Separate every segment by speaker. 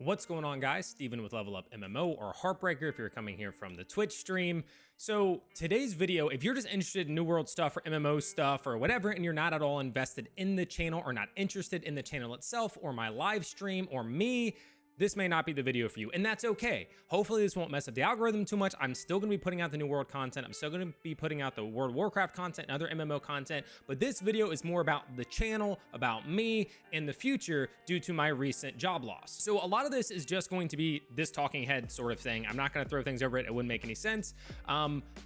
Speaker 1: What's going on, guys? Steven with Level Up MMO, or Heartbreaker if you're coming here from the Twitch stream. So today's video, if you're just interested in New World stuff or MMO stuff or whatever, and you're not at all invested in the channel or not interested in the channel itself or my live stream or me, this may not be the video for you, and that's okay. Hopefully this won't mess up the algorithm too much. I'm still gonna be putting out the New World content. I'm still gonna be putting out the World of Warcraft content and other MMO content, but this video is more about the channel, about me, and the future due to my recent job loss. So a lot of this is just going to be this talking head sort of thing. I'm not gonna throw things over it. It wouldn't make any sense,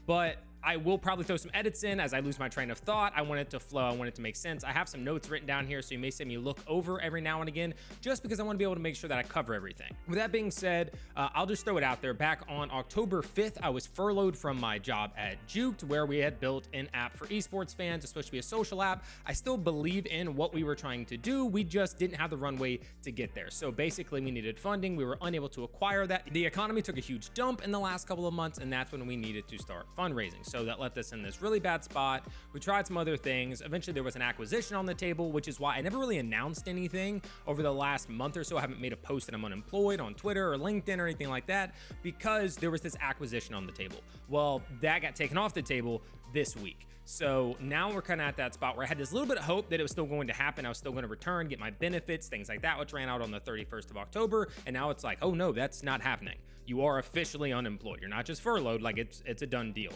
Speaker 1: but I will probably throw some edits in as I lose my train of thought. I want it to flow. I want it to make sense. I have some notes written down here, so you may see me look over every now and again, just because I want to be able to make sure that I cover everything. With that being said, I'll just throw it out there. Back on October 5th, I was furloughed from my job at Juked, where we had built an app for esports fans. It's supposed to be a social app. I still believe in what we were trying to do. We just didn't have the runway to get there. So basically, we needed funding. We were unable to acquire that. The economy took a huge dump in the last couple of months, and that's when we needed to start fundraising. So that left us in this really bad spot. We tried some other things. Eventually there was an acquisition on the table, which is why I never really announced anything over the last month or so. I haven't made a post that I'm unemployed on Twitter or LinkedIn or anything like that, because there was this acquisition on the table. Well, that got taken off the table this week. So now we're kind of at that spot where I had this little bit of hope that it was still going to happen. I was still going to return, get my benefits, things like that, which ran out on the 31st of October. And now it's like, oh no, that's not happening. You are officially unemployed. You're not just furloughed, like it's a done deal.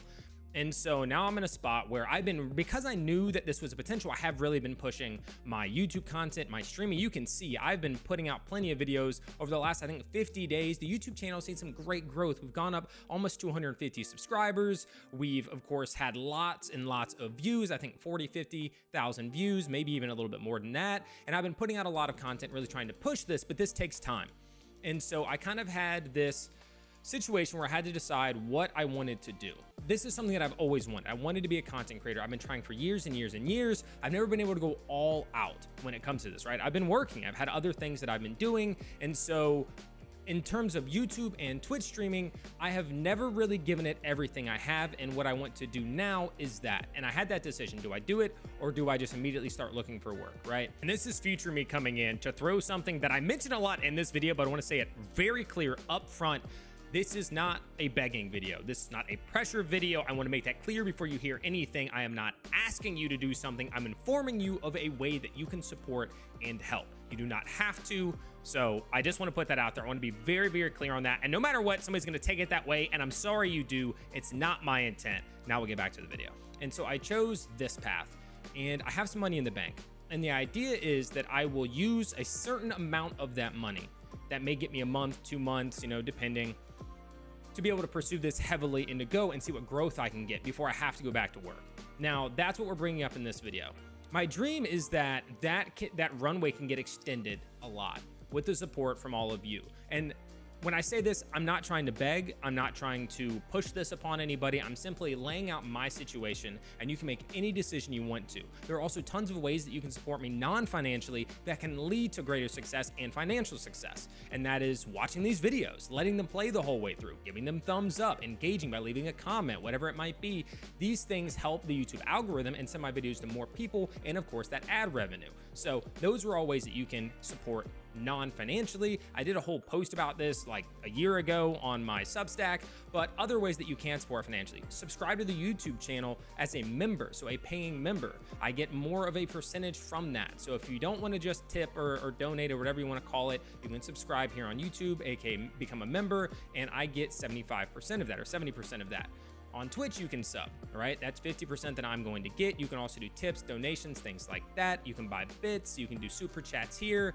Speaker 1: And so now I'm in a spot where because I knew that this was a potential, I have really been pushing my YouTube content, my streaming. You can see I've been putting out plenty of videos over the last, I think, 50 days. The YouTube channel has seen some great growth. We've gone up almost 250 subscribers. We've, of course, had lots and lots of views. I think 40, 50,000 views, maybe even a little bit more than that. And I've been putting out a lot of content, really trying to push this, but this takes time. And so I kind of had this situation where I had to decide what I wanted to do. This is something that I've always wanted. I wanted to be a content creator. I've been trying for years and years and years. I've never been able to go all out when it comes to this, right? I've been working. I've had other things that I've been doing. And so in terms of YouTube and Twitch streaming, I have never really given it everything I have. And what I want to do now is that. And I had that decision. Do I do it, or do I just immediately start looking for work, right? And this is future me coming in to throw something that I mentioned a lot in this video, but I want to say it very clear up front. This is not a begging video. This is not a pressure video. I want to make that clear before you hear anything. I am not asking you to do something. I'm informing you of a way that you can support and help. You do not have to. So I just want to put that out there. I want to be very, very clear on that. And no matter what, somebody's going to take it that way. And I'm sorry you do. It's not my intent. Now we'll get back to the video. And so I chose this path, and I have some money in the bank. And the idea is that I will use a certain amount of that money. That may get me a month, 2 months, depending, to be able to pursue this heavily and to go and see what growth I can get before I have to go back to work. Now, that's what we're bringing up in this video. My dream is that runway can get extended a lot with the support from all of you. And when I say this, I'm not trying to beg. I'm not trying to push this upon anybody. I'm simply laying out my situation, and you can make any decision you want to. There are also tons of ways that you can support me non-financially that can lead to greater success and financial success. And that is watching these videos, letting them play the whole way through, giving them thumbs up, engaging by leaving a comment, whatever it might be. These things help the YouTube algorithm and send my videos to more people, and of course that ad revenue. So those are all ways that you can support non-financially. I did a whole post about this like a year ago on my Substack, but other ways that you can support financially. Subscribe to the YouTube channel as a member, so a paying member. I get more of a percentage from that. So if you don't want to just tip or donate or whatever you want to call it, you can subscribe here on YouTube, aka become a member, and I get 75% of that or 70% of that. On Twitch, you can sub, all right? That's 50% that I'm going to get. You can also do tips, donations, things like that. You can buy bits, you can do super chats here,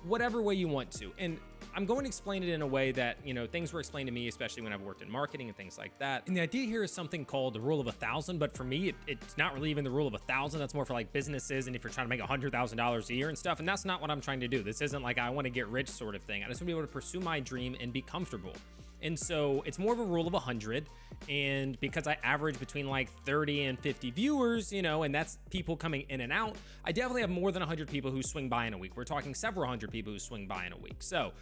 Speaker 1: whatever way you want to. And I'm going to explain it in a way that, things were explained to me, especially when I've worked in marketing and things like that. And the idea here is something called the rule of 1,000, but for me, it's not really even the rule of 1,000. That's more for like businesses and if you're trying to make $100,000 a year and stuff. And that's not what I'm trying to do. This isn't like I want to get rich sort of thing. I just want to be able to pursue my dream and be comfortable. And so it's more of a rule of 100. And because I average between like 30 and 50 viewers, and that's people coming in and out, I definitely have more than 100 people who swing by in a week. We're talking several hundred people who swing by in a week. So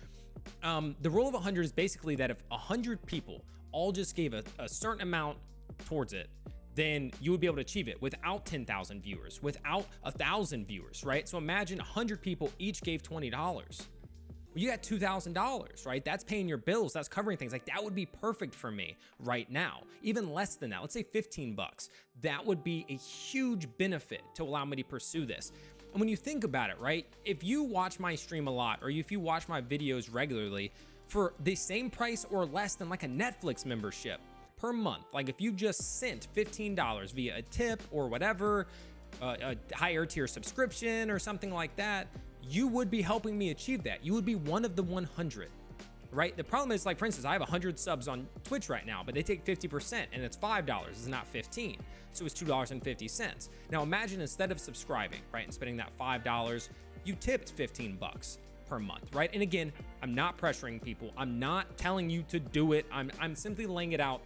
Speaker 1: the rule of 100 is basically that if 100 people all just gave a certain amount towards it, then you would be able to achieve it without 10,000 viewers, without 1,000 viewers, right? So imagine 100 people each gave $20. Well, you got $2,000, right? That's paying your bills. That's covering things. Like, that would be perfect for me right now. Even less than that, let's say 15 bucks. That would be a huge benefit to allow me to pursue this. And when you think about it, right? If you watch my stream a lot, or if you watch my videos regularly for the same price or less than like a Netflix membership per month, like if you just sent $15 via a tip or whatever, a higher tier subscription or something like that, you would be helping me achieve that. You would be one of the 100, right? The problem is, like, for instance, I have 100 subs on Twitch right now, but they take 50% and it's $5. It's not 15. So it's $2.50. Now imagine instead of subscribing, right, and spending that $5, you tipped 15 bucks per month, right? And again, I'm not pressuring people. I'm not telling you to do it. I'm simply laying it out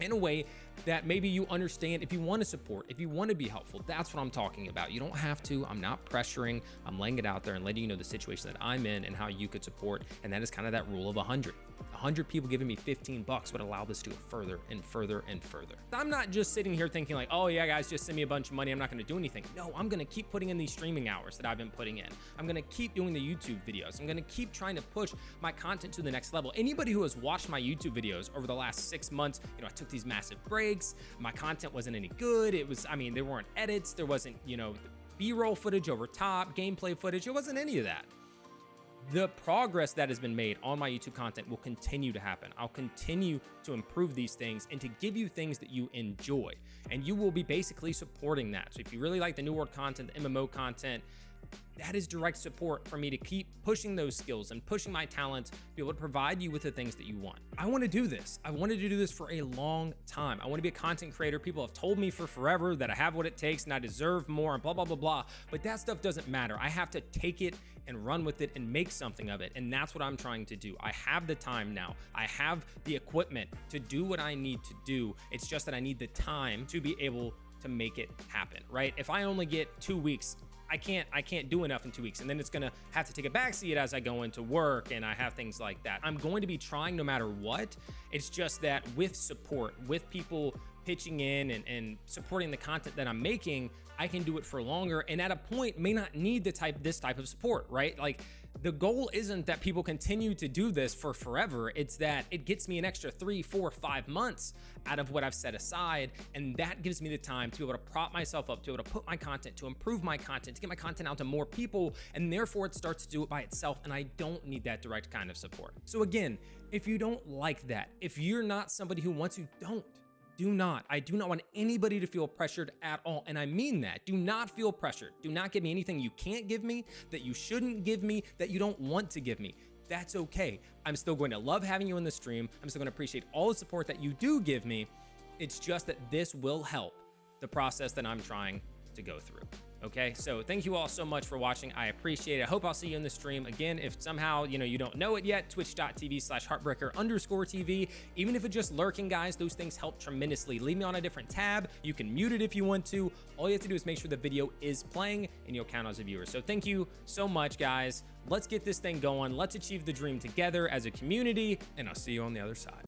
Speaker 1: in a way that maybe you understand. If you want to support, if you want to be helpful, that's what I'm talking about. You don't have to. I'm not pressuring. I'm laying it out there and letting you know the situation that I'm in and how you could support. And that is kind of that rule of 100. 100 people giving me 15 bucks would allow this to go further and further and further. I'm not just sitting here thinking like, oh yeah, guys, just send me a bunch of money. I'm not going to do anything. No, I'm going to keep putting in these streaming hours that I've been putting in. I'm going to keep doing the YouTube videos. I'm going to keep trying to push my content to the next level. Anybody who has watched my YouTube videos over the last 6 months, I took these massive breaks. My content wasn't any good. It was, there weren't edits. There wasn't, B-roll footage over top, gameplay footage. It wasn't any of that. The progress that has been made on my YouTube content will continue to happen. I'll continue to improve these things and to give you things that you enjoy, and you will be basically supporting that. So if you really like the New World content, the MMO content, that is direct support for me to keep pushing those skills and pushing my talents, to be able to provide you with the things that you want. I want to do this. I wanted to do this for a long time. I want to be a content creator. People have told me for forever that I have what it takes and I deserve more and blah, blah, blah, blah. But that stuff doesn't matter. I have to take it and run with it and make something of it. And that's what I'm trying to do. I have the time now. I have the equipment to do what I need to do. It's just that I need the time to be able to make it happen, right? If I only get 2 weeks, I can't do enough in 2 weeks, and then it's gonna have to take a backseat as I go into work and I have things like that. I'm going to be trying no matter what. It's just that with support, with people pitching in and supporting the content that I'm making, I can do it for longer, and at a point may not need this type of support, right? Like, the goal isn't that people continue to do this for forever. It's that it gets me an extra 3, 4, 5 months out of what I've set aside. And that gives me the time to be able to prop myself up, to be able to put my content, to improve my content, to get my content out to more people. And therefore it starts to do it by itself. And I don't need that direct kind of support. So again, if you don't like that, if you're not somebody who wants to, I do not want anybody to feel pressured at all. And I mean that. Do not feel pressured. Do not give me anything you can't give me, that you shouldn't give me, that you don't want to give me. That's okay. I'm still going to love having you in the stream. I'm still going to appreciate all the support that you do give me. It's just that this will help the process that I'm trying to go through. Okay, so thank you all so much for watching. I appreciate it. I hope I'll see you in the stream. Again, if somehow, you don't know it yet, twitch.tv/heartbreaker_TV. Even if it's just lurking, guys, those things help tremendously. Leave me on a different tab. You can mute it if you want to. All you have to do is make sure the video is playing and you'll count as a viewer. So thank you so much, guys. Let's get this thing going. Let's achieve the dream together as a community, and I'll see you on the other side.